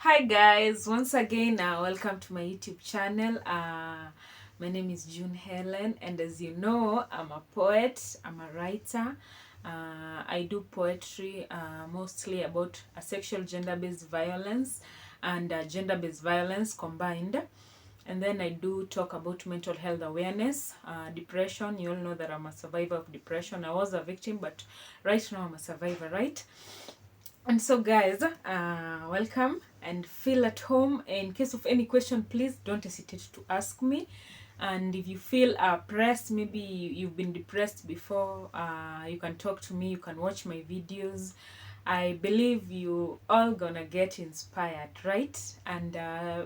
Hi guys, once again welcome to my YouTube channel. My name is June Helen, and as you know, I'm a poet, I'm a writer. I do poetry mostly about sexual gender-based violence and gender-based violence combined. And then I do talk about mental health awareness, depression. You all know that I'm a survivor of depression. I was a victim, but right now I'm a survivor, right? And so guys, welcome and feel at home. In case of any question, please don't hesitate to ask me. And if you feel pressed, maybe you've been depressed before, you can talk to me, you can watch my videos. I believe you all gonna get inspired, right? And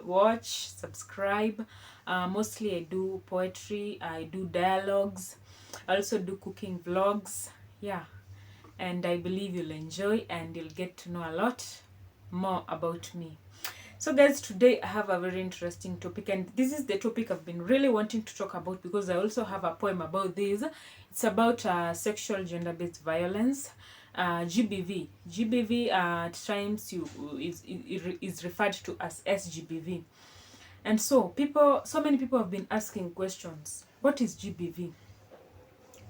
watch, subscribe. Mostly I do poetry, I do dialogues, I also do cooking vlogs. Yeah, and I believe you'll enjoy and you'll get to know a lot more about me. So guys, today I have a very interesting topic, and this is the topic I've been really wanting to talk about because I also have a poem about this. It's about sexual gender-based violence, GBV. GBV at times is referred to as SGBV. And so many people have been asking questions. What is GBV?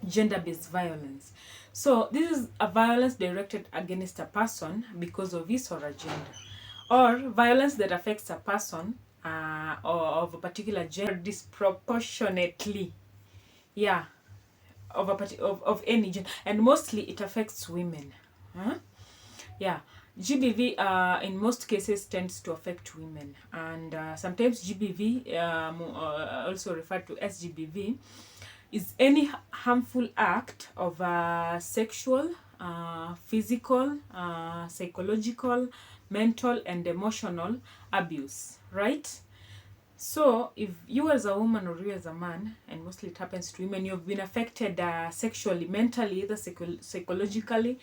Gender-based violence. So this is a violence directed against a person because of his or her gender, or violence that affects a person or of a particular gender disproportionately. Yeah, of any gender, and mostly it affects women. Huh? Yeah, GBV in most cases tends to affect women, and sometimes GBV, also referred to as SGBV, is any harmful act of sexual, physical, psychological, mental, and emotional abuse, right? So if you as a woman or you as a man, and mostly it happens to women, you've been affected sexually, mentally, either psychologically,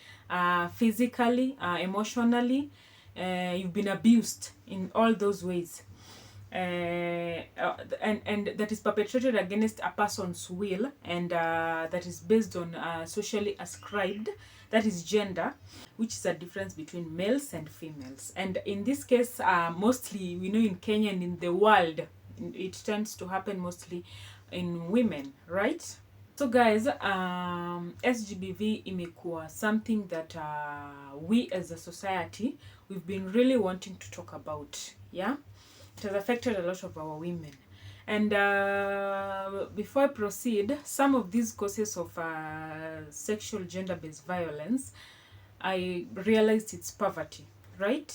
physically, emotionally, you've been abused in all those ways. And that is perpetrated against a person's will, and that is based on socially ascribed, that is gender, which is a difference between males and females. And in this case, mostly we know in Kenya and in the world, it tends to happen mostly in women, right? So guys, SGBV imekuwa something that we as a society, we've been really wanting to talk about. Yeah, it has affected a lot of our women. And before I proceed, some of these causes of sexual gender-based violence, I realized it's poverty, right?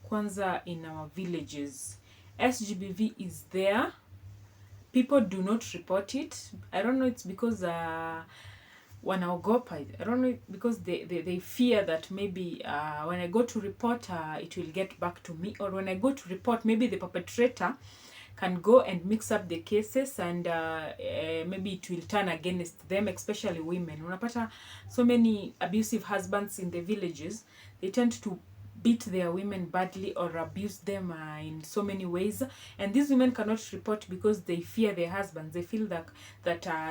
Kwanza in our villages, SGBV is there. People do not report it. I don't know, it's because wanaogopa. I don't know, because they fear that maybe when I go to report, it will get back to me, or when I go to report, maybe the perpetrator can go and mix up the cases, and maybe it will turn against them, especially women. Unapata so many abusive husbands in the villages, they tend to beat their women badly or abuse them in so many ways, and these women cannot report because they fear their husbands. They feel that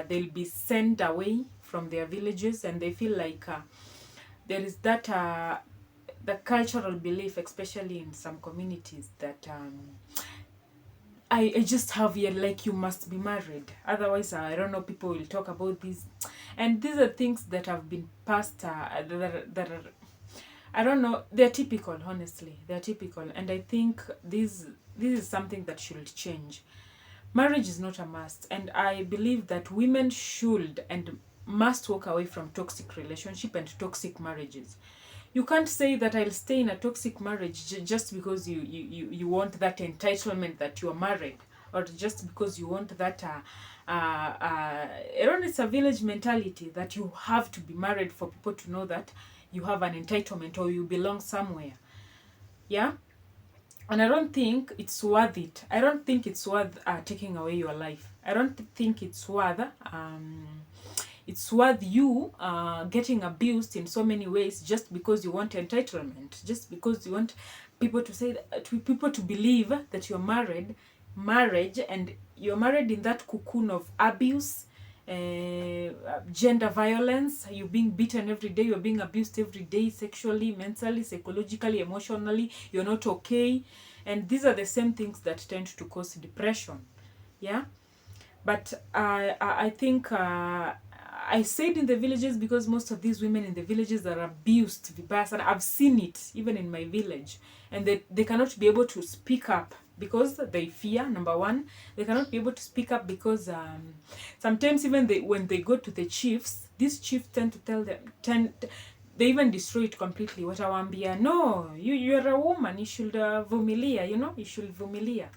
they'll be sent away from their villages, and they feel like there is that the cultural belief, especially in some communities, that I just have here, like, you must be married, otherwise I don't know, people will talk about this. And these are things that have been passed that are, I don't know, they're typical. Honestly, they're typical, and I think this is something that should change. Marriage is not a must, and I believe that women should and must walk away from toxic relationship and toxic marriages. You can't say that I'll stay in a toxic marriage just because you want that entitlement that you're married, or just because you want that it's a village mentality that you have to be married for people to know that you have an entitlement or you belong somewhere. Yeah, and I don't think it's worth it. I don't think it's worth taking away your life. I don't think it's worth you getting abused in so many ways just because you want entitlement, just because you want people to say people to believe that you're married, and you're married in that cocoon of abuse gender violence, you're being beaten every day, you're being abused every day, sexually, mentally, psychologically, emotionally, you're not okay. And these are the same things that tend to cause depression. Yeah. But I think I said in the villages because most of these women in the villages are abused, and I've seen it even in my village, and they cannot be able to speak up because they fear. Number one, they cannot be able to speak up because sometimes even when they go to the chiefs, these chiefs tend to tell them, they even destroy it completely. Watawambia, no, you're a woman, you should vumilia, you should vumilia.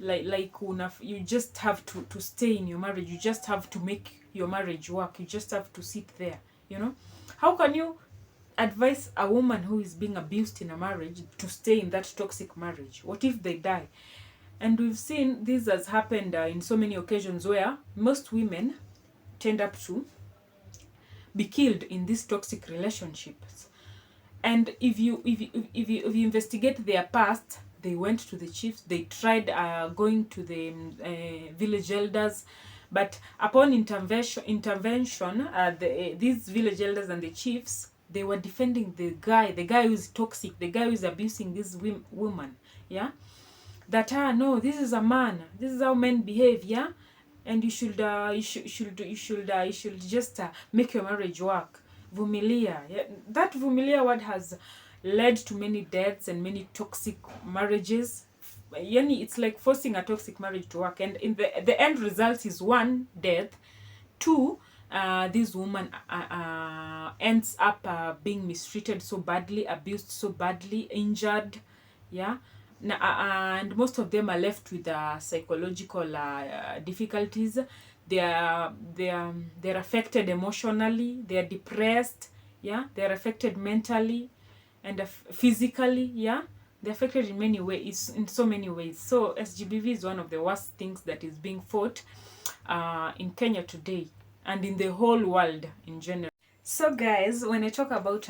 Like you just have to stay in your marriage, you just have to make your marriage work, you just have to sit there. How can you advise a woman who is being abused in a marriage to stay in that toxic marriage? What if they die? And we've seen this has happened in so many occasions where most women tend up to be killed in these toxic relationships. And if you investigate their past, they went to the chiefs, they tried going to the village elders, but upon intervention, these village elders and the chiefs, they were defending the guy who is toxic, the guy who is abusing this woman. Yeah, that no, this is a man, this is how men behave. Yeah, and you should just make your marriage work. Vumilia. Yeah, that vumilia word has led to many deaths and many toxic marriages. Yani, it's like forcing a toxic marriage to work, and in the end result is one, death. Two, this woman ends up being mistreated so badly, abused so badly, injured. Yeah. And most of them are left with psychological difficulties. They're affected emotionally, they're depressed. Yeah, they're affected mentally and physically. Yeah, they're affected in many ways, in so many ways. So SGBV is one of the worst things that is being fought in Kenya today and in the whole world in general. So guys, when I talk about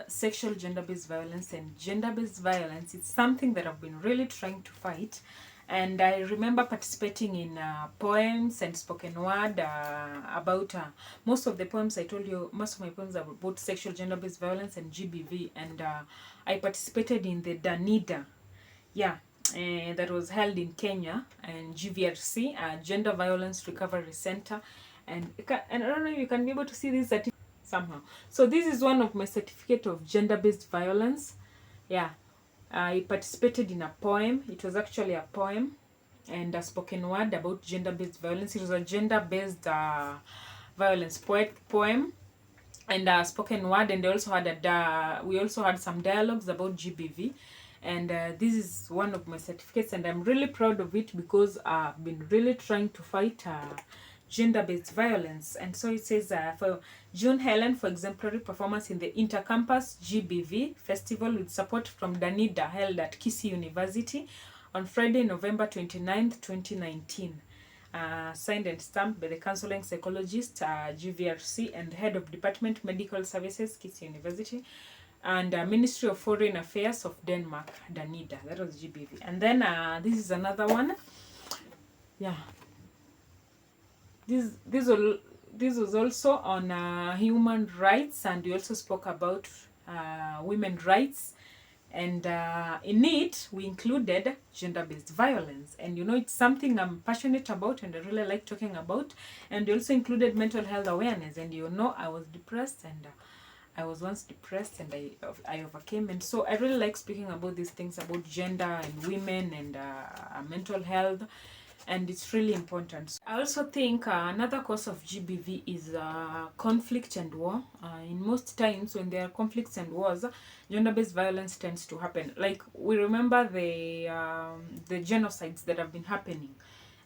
sexual gender-based violence and gender-based violence, it's something that I've been really trying to fight. And I remember participating in poems and spoken word about most of the poems I told you, most of my poems are about sexual gender-based violence and GBV. And I participated in the Danida, yeah, that was held in Kenya, and GVRC, Gender Violence Recovery Center. And I don't know if you can be able to see this certificate somehow. So this is one of my certificate of gender-based violence. Yeah, I participated in a poem. It was actually a poem and a spoken word about gender-based violence. It was a gender-based violence poem and a spoken word, and they also had we also had some dialogues about GBV. And this is one of my certificates, and I'm really proud of it because I've been really trying to fight gender-based violence. And so it says, for June Helen for exemplary performance in the Intercampus GBV Festival with support from Danida, held at Kisii University on Friday, November 29th, 2019. Signed and stamped by the counseling psychologist, GVRC, and head of Department Medical Services, Kisii University, and Ministry of Foreign Affairs of Denmark, Danida. That was GBV. And then this is another one. Yeah. This was also on human rights, and we also spoke about women's rights. And in it, we included gender-based violence. And it's something I'm passionate about and I really like talking about. And we also included mental health awareness. And I was depressed, and I was once depressed, and I overcame. And so I really like speaking about these things, about gender and women and mental health. And it's really important. I also think another cause of GBV is conflict and war. In most times when there are conflicts and wars, gender-based violence tends to happen. Like, we remember the genocides that have been happening.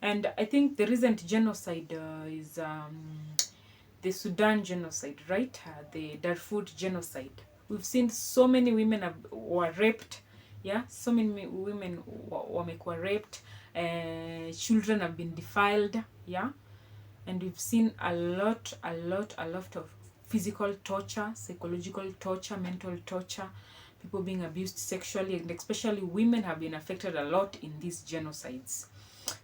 And I think the recent genocide is the Sudan genocide, right? The Darfur genocide. We've seen so many women were raped. Yeah, so many women were raped. Children have been defiled. Yeah, and we've seen a lot of physical torture, psychological torture, mental torture, people being abused sexually, and especially women have been affected a lot in these genocides.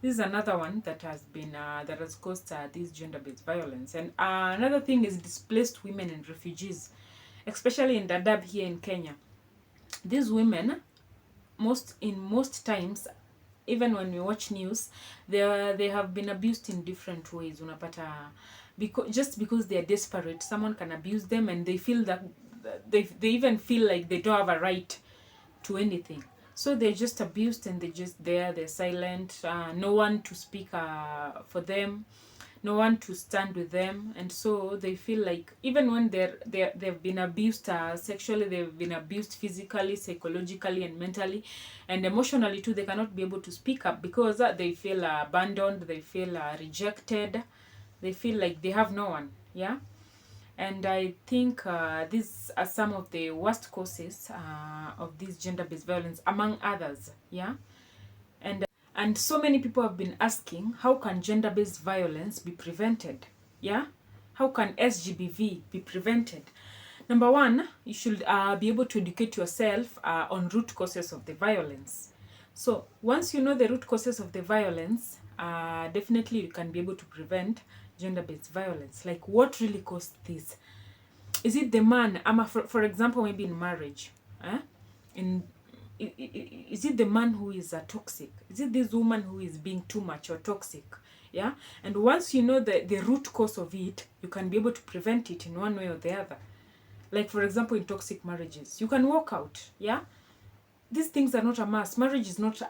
This is another one that has been that has caused this gender-based violence. And another thing is displaced women and refugees, especially in Dadaab here in Kenya. These women, most times, even when we watch news, they have been abused in different ways. Unapata just because they are desperate, someone can abuse them, and they feel that they even feel like they don't have a right to anything. So they're just abused, and they're silent. No one to speak for them, no one to stand with them, and so they feel like even when they've been abused sexually, they've been abused physically, psychologically, and mentally, and emotionally too, they cannot be able to speak up because they feel abandoned, they feel rejected, they feel like they have no one. Yeah. And I think these are some of the worst causes of this gender-based violence, among others. Yeah. And so many people have been asking, how can gender-based violence be prevented? Yeah? How can SGBV be prevented? Number one, you should be able to educate yourself on root causes of the violence. So once you know the root causes of the violence, definitely you can be able to prevent gender-based violence. Like, what really caused this? Is it the man? For example, maybe in marriage, is it the man who is toxic? Is it this woman who is being too much or toxic? Yeah. And once you know the root cause of it, you can be able to prevent it in one way or the other. Like, for example, in toxic marriages, you can walk out. Yeah. These things are not a must. Marriage is not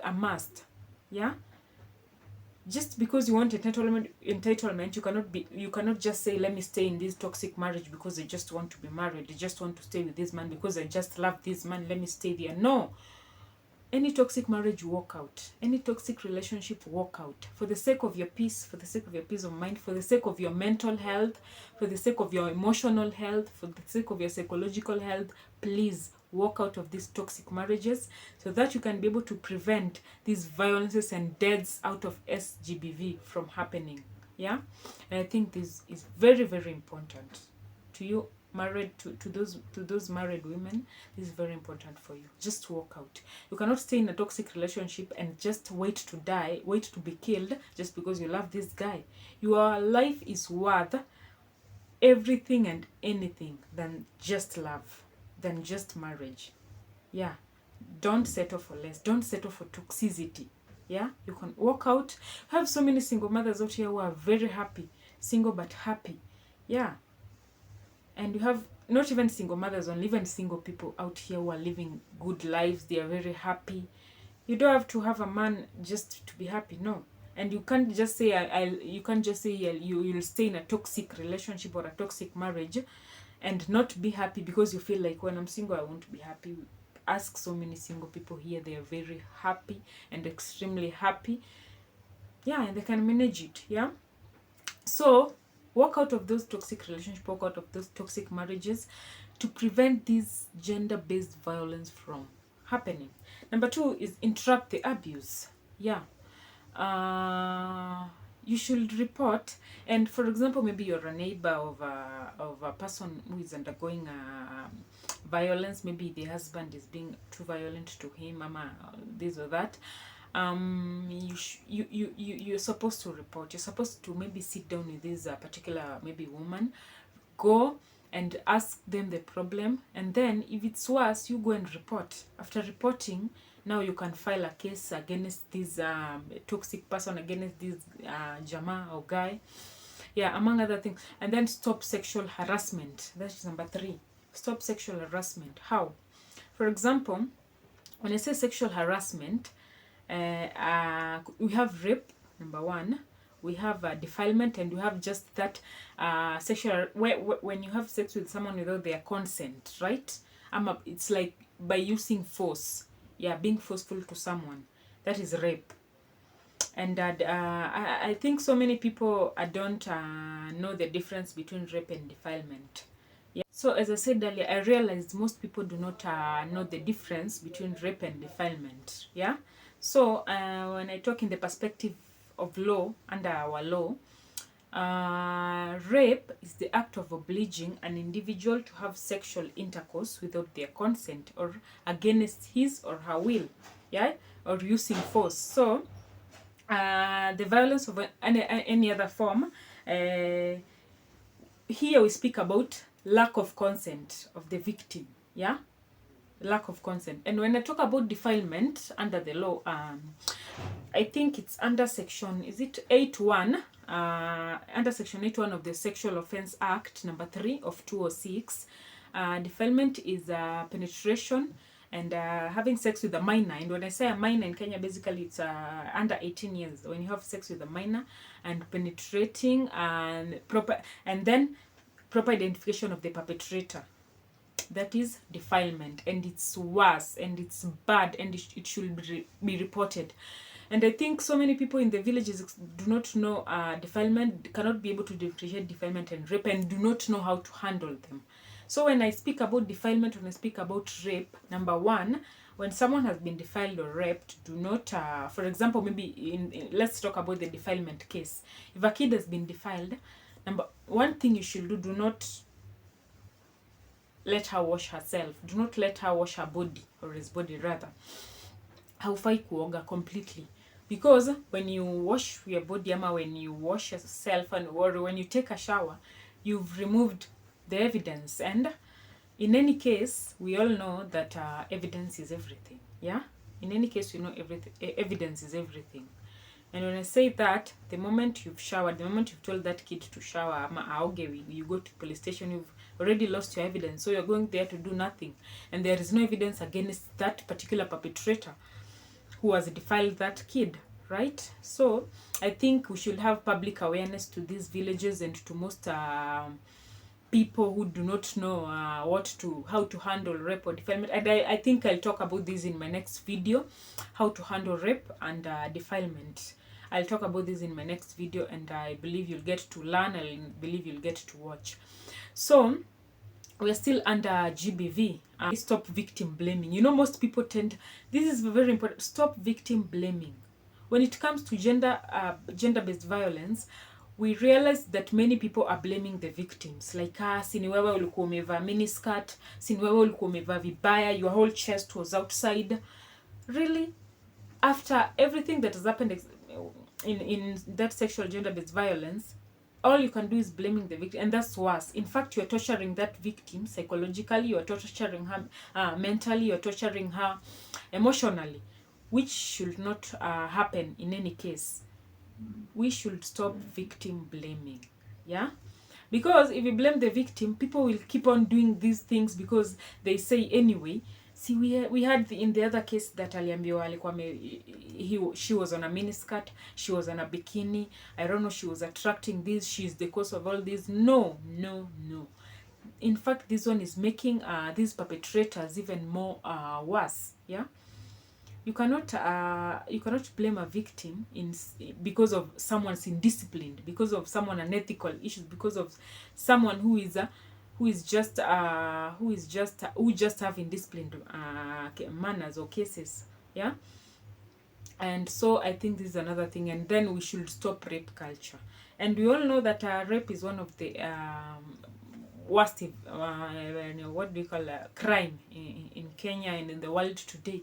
a must. Yeah. Just because you want entitlement, you cannot just say, let me stay in this toxic marriage because I just want to be married. I just want to stay with this man because I just love this man. Let me stay there. No. Any toxic marriage, walk out. Any toxic relationship, walk out. For the sake of your peace, for the sake of your peace of mind, for the sake of your mental health, for the sake of your emotional health, for the sake of your psychological health, please walk out of these toxic marriages so that you can be able to prevent these violences and deaths out of SGBV from happening. Yeah? And I think this is very, very important to you married, to those married women. This is very important for you. Just walk out. You cannot stay in a toxic relationship and just wait to die, wait to be killed just because you love this guy. Your life is worth everything and anything than just love, than just marriage. Yeah. Don't settle for less. Don't settle for toxicity. Yeah. You can walk out. I have so many single mothers out here who are very happy, single but happy. Yeah. And you have not even single mothers, only even single people out here who are living good lives. They are very happy. You don't have to have a man just to be happy. No. And you can't just say you'll stay in a toxic relationship or a toxic marriage and not be happy because you feel like, when I'm single, I won't be happy. Ask so many single people here. They are very happy and extremely happy. Yeah, and they can manage it. Yeah. So walk out of those toxic relationships, walk out of those toxic marriages to prevent this gender-based violence from happening. Number two is interrupt the abuse. Yeah. You should report. And for example, maybe you're a neighbor of a person who is undergoing violence. Maybe the husband is being too violent to him, this or that. You're supposed to report. You're supposed to maybe sit down with this particular maybe woman, go and ask them the problem, and then if it's worse, you go and report. After reporting, now you can file a case against this toxic person, against this jama or guy. Yeah, among other things. And then stop sexual harassment. That's number 3. Stop sexual harassment. How? For example, when I say sexual harassment, we have rape, number 1. We have defilement, and we have just that sexual, when you have sex with someone without their consent, right? It's like by using force. Yeah, being forceful to someone. That is rape. And I think so many people don't know the difference between rape and defilement. Yeah. So as I said earlier, I realized most people do not know the difference between rape and defilement. Yeah. So when I talk in the perspective of law, under our law, rape is the act of obliging an individual to have sexual intercourse without their consent or against his or her will, yeah, or using force. So the violence of any other form. Here we speak about lack of consent of the victim. Yeah, lack of consent. And when I talk about defilement under the law, I think it's under section, is it 8.1? Under section 8.1 of the Sexual Offence Act number 3 of 2006. Defilement is penetration and having sex with a minor. And when I say a minor in Kenya, basically it's under 18 years. When you have sex with a minor and penetrating and then proper identification of the perpetrator. That is defilement, and it's worse and it's bad, and it should be reported. And I think so many people in the villages do not know defilement, cannot be able to differentiate defilement and rape, and do not know how to handle them. So when I speak about defilement, when I speak about rape, number one, when someone has been defiled or raped, do not, for example, maybe let's talk about the defilement case. If a kid has been defiled, number one thing you should do not let her wash herself. Do not let her wash her body, or his body rather. Haufai kuoga completely. Because when you wash your body, ama when you wash yourself, or when you take a shower, you've removed the evidence. And in any case, we all know that evidence is everything. Yeah? In any case, we know evidence is everything. And when I say that, the moment you've showered, the moment you've told that kid to shower, you go to police station, you've already lost your evidence. So you're going there to do nothing. And there is no evidence against that particular perpetrator who has defiled that kid, right? So I think we should have public awareness to these villages and to most people who do not know how to handle rape or defilement. And I think I'll talk about this in my next video, how to handle rape and defilement. I'll talk about this in my next video, and I believe you'll get to learn. I believe you'll get to watch. So we're still under GBV. Stop victim blaming. You know, most people this is very important, stop victim blaming. When it comes to gender-based violence, we realize that many people are blaming the victims. Like, sini wewe ulikuwa umevaa miniskirt, sini wewe ulikuwa umevaa vibaya, your whole chest was outside. Really? After everything that has happened in that sexual gender-based violence, all you can do is blaming the victim, and that's worse. In fact, you're torturing that victim psychologically, you're torturing her mentally, you're torturing her emotionally, which should not happen in any case. We should stop victim blaming. Yeah? Because if you blame the victim, people will keep on doing these things because they say anyway. See, we had in the other case that aliambiwa alikuwa she was on a miniskirt, she was on a bikini, I don't know, she was attracting this, she's the cause of all this. No. In fact, this one is making these perpetrators even more worse. Yeah? You cannot blame a victim because of someone's indisciplined, because of someone unethical issues, because of someone who just have indisciplined manners or cases. Yeah. And so I think this is another thing. And then we should stop rape culture. And we all know that rape is one of the worst what do you call crime in Kenya and in the world today.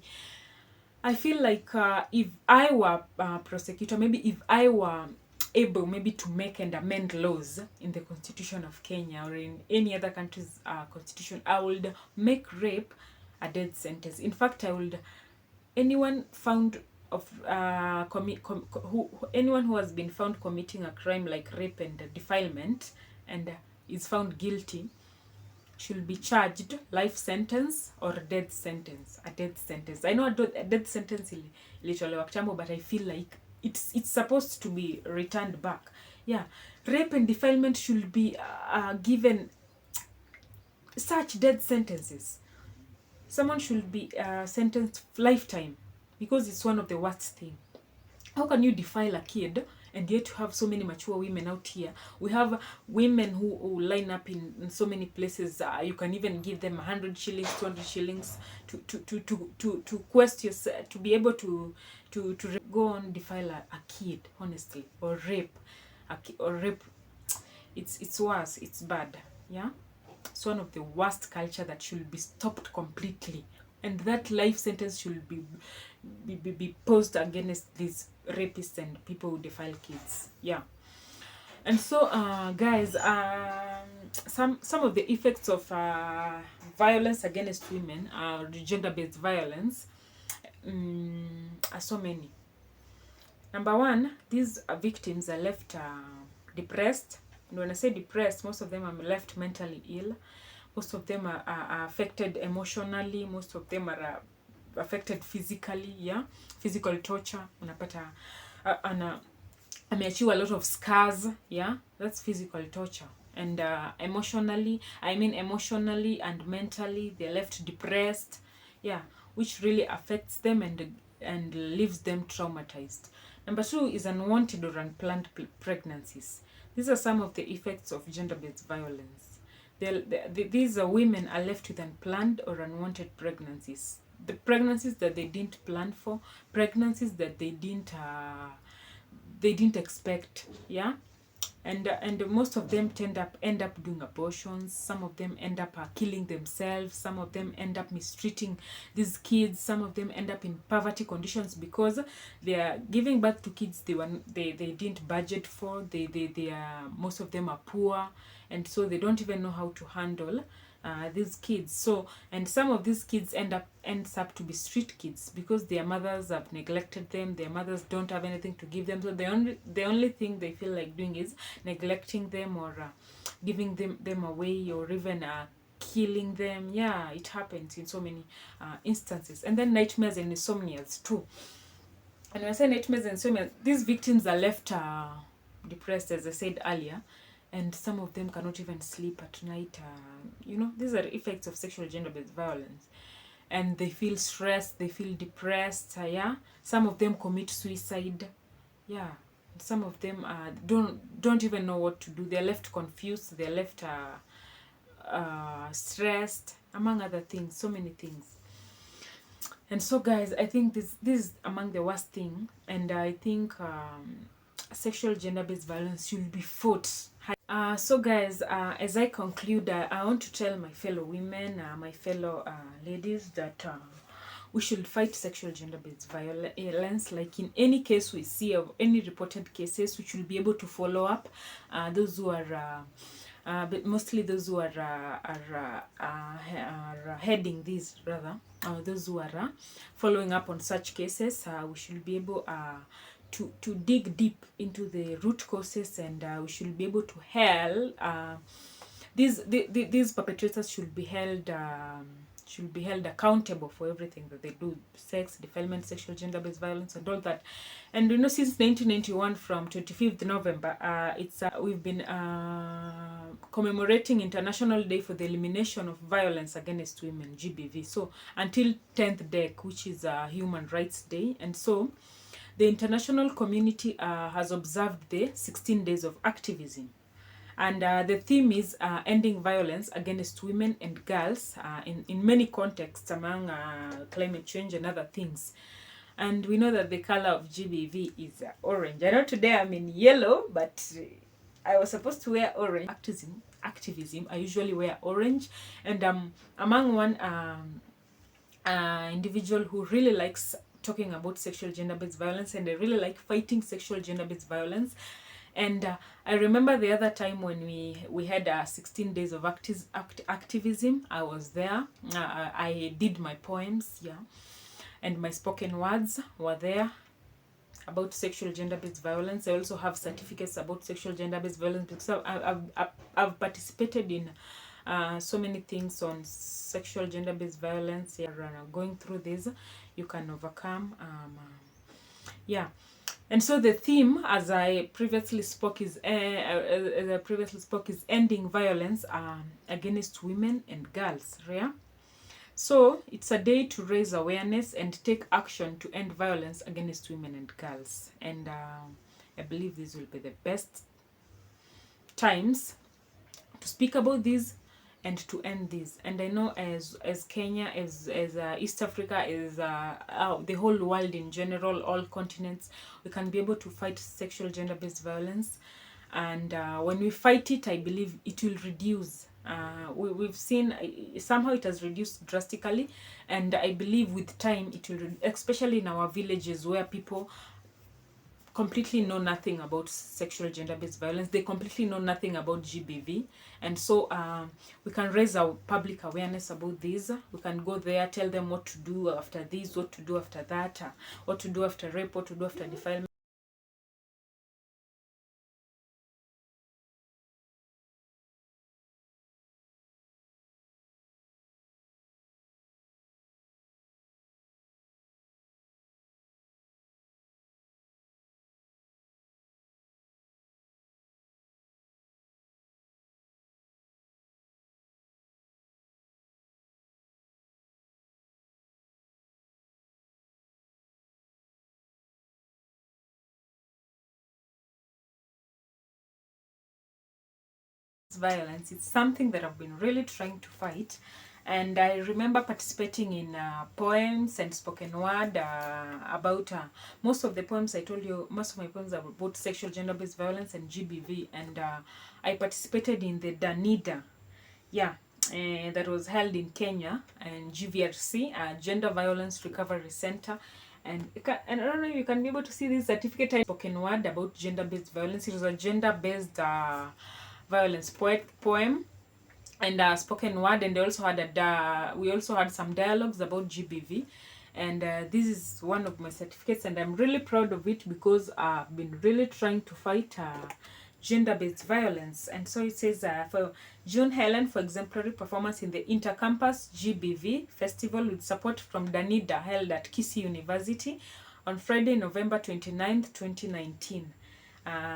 I feel like if I were a prosecutor, maybe if I were able maybe to make and amend laws in the Constitution of Kenya or in any other country's constitution, I would make rape a death sentence. In fact, anyone found of anyone who has been found committing a crime like rape and defilement and is found guilty should be charged life sentence or death sentence. A death sentence. I know a death sentence ilitolewa kitambo, but I feel like it's supposed to be returned back. Yeah, rape and defilement should be given such death sentences. Someone should be sentenced lifetime because it's one of the worst things. How can you defile a kid and yet you have so many mature women out here? We have women who line up in so many places. You can even give them 100 shillings, 200 shillings to quest yourself, to be able to go on defile a kid, honestly, or rape it's worse. It's bad. Yeah, it's one of the worst culture that should be stopped completely, and that life sentence should be be posed against these rapists and people who defile kids. Yeah. And so guys, some of the effects of violence against women, gender-based violence, are so many. Number one, these victims are left depressed. And when I say depressed, most of them are left mentally ill. Most of them are affected emotionally. Most of them are affected physically. Yeah, physical torture. Unapata ameachiwa a lot of scars. Yeah, that's physical torture. And emotionally and mentally, they're left depressed. Yeah, which really affects them and leaves them traumatized. Number two is unwanted or unplanned pregnancies. These are some of the effects of gender-based violence. These women are left with unplanned or unwanted pregnancies. The pregnancies that they didn't plan for, pregnancies that they didn't expect. Yeah. And most of them end up doing abortions. Some of them end up killing themselves. Some of them end up mistreating these kids. Some of them end up in poverty conditions because they are giving birth to kids they didn't budget for. They are, most of them are poor, and so they don't even know how to handle these kids. So, and some of these kids ends up to be street kids because their mothers have neglected them. Their mothers don't have anything to give them, so the only thing they feel like doing is neglecting them or giving them away, or even killing them. Yeah, it happens in so many instances. And then nightmares and insomnias too. And when I say nightmares and insomnia, these victims are left depressed, as I said earlier, and some of them cannot even sleep at night. These are effects of sexual gender-based violence. And they feel stressed, they feel depressed. Yeah, some of them commit suicide. Yeah, some of them don't even know what to do. They're left confused. They're left stressed, among other things. So many things. And so, guys, I think this is among the worst thing. And I think sexual gender-based violence should be fought. So guys, as I conclude, I want to tell my fellow women, my fellow ladies, that we should fight sexual gender-based violence. Like in any case we see of any reported cases, we should be able to follow up those who are but mostly those who are heading these, rather, those who are following up on such cases. We should be able to dig deep into the root causes, and we should be able to help these perpetrators should be held accountable for everything that they do: sex, defilement, sexual gender-based violence, and all that. And since 1991, from 25th November, we've been commemorating International Day for the Elimination of Violence Against Women, GBV. So until 10th DEC, which is Human Rights Day. And so the international community has observed the 16 days of activism. And the theme is ending violence against women and girls in many contexts, among climate change and other things. And we know that the color of GBV is orange. I know today I'm in yellow, but I was supposed to wear orange. Activism, I usually wear orange. And among one individual who really likes talking about sexual gender-based violence, and I really like fighting sexual gender-based violence. And I remember the other time when we had 16 days of activism. I was there. I did my poems, yeah, and my spoken words were there about sexual gender-based violence. I also have certificates about sexual gender-based violence because I've participated in so many things on sexual gender-based violence. You're going through this, you can overcome. Yeah. And so the theme, as I previously spoke, is ending violence against women and girls. Yeah. So it's a day to raise awareness and take action to end violence against women and girls. And I believe these will be the best times to speak about this and to end this. And I know as Kenya, as East Africa, as the whole world in general, all continents, we can be able to fight sexual gender-based violence. And when we fight it, I believe it will reduce we've seen somehow it has reduced drastically, and I believe with time it will, especially in our villages where people completely know nothing about sexual gender-based violence. They completely know nothing about GBV, and so we can raise our public awareness about this. We can go there, tell them what to do after this, what to do after that, what to do after rape, what to do after defilement. Violence, it's something that I've been really trying to fight, and I remember participating in poems and spoken word about most of the poems I told you, most of my poems are about sexual gender-based violence and GBV, and I participated in the Danida, that was held in Kenya, and GVRC, Gender Violence Recovery Center. And I don't know if you can be able to see this certificate. I spoken word about gender-based violence. It was a gender-based violence poem and spoken word, and they also had we also had some dialogues about GBV, and this is one of my certificates, and I'm really proud of it because I've been really trying to fight gender-based violence. And so it says, for June Helen for exemplary performance in the Intercampus GBV Festival with support from Danida, held at Kisii University on Friday, November 29th, 2019.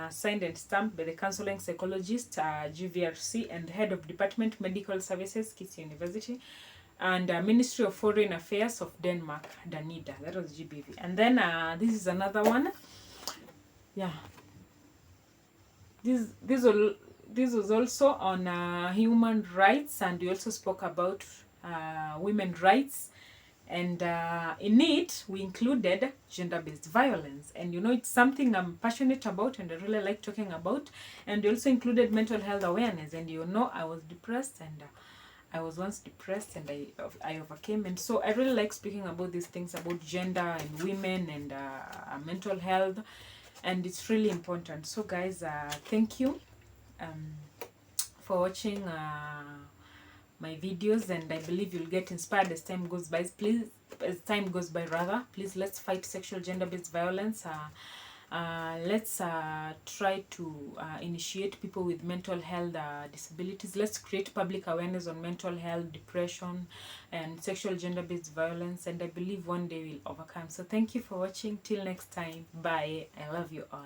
Signed and stamped by the counseling psychologist, GVRC, and head of Department Medical Services, Kisii University, and Ministry of Foreign Affairs of Denmark, Danida. That was GBV. And then this is another one. Yeah. This was also on human rights, and we also spoke about women's rights. And in it, we included gender-based violence. And you know, it's something I'm passionate about and I really like talking about. And we also included mental health awareness. And you know, I was depressed, and I was once depressed, and I overcame. And so I really like speaking about these things, about gender and women and mental health. And it's really important. So guys, thank you for watching my videos, and I believe you'll get inspired as time goes by. Please, please let's fight sexual gender-based violence. Let's try to initiate people with mental health disabilities. Let's create public awareness on mental health, depression, and sexual gender-based violence, and I believe one day we'll overcome. So thank you for watching. Till next time, bye. I love you all.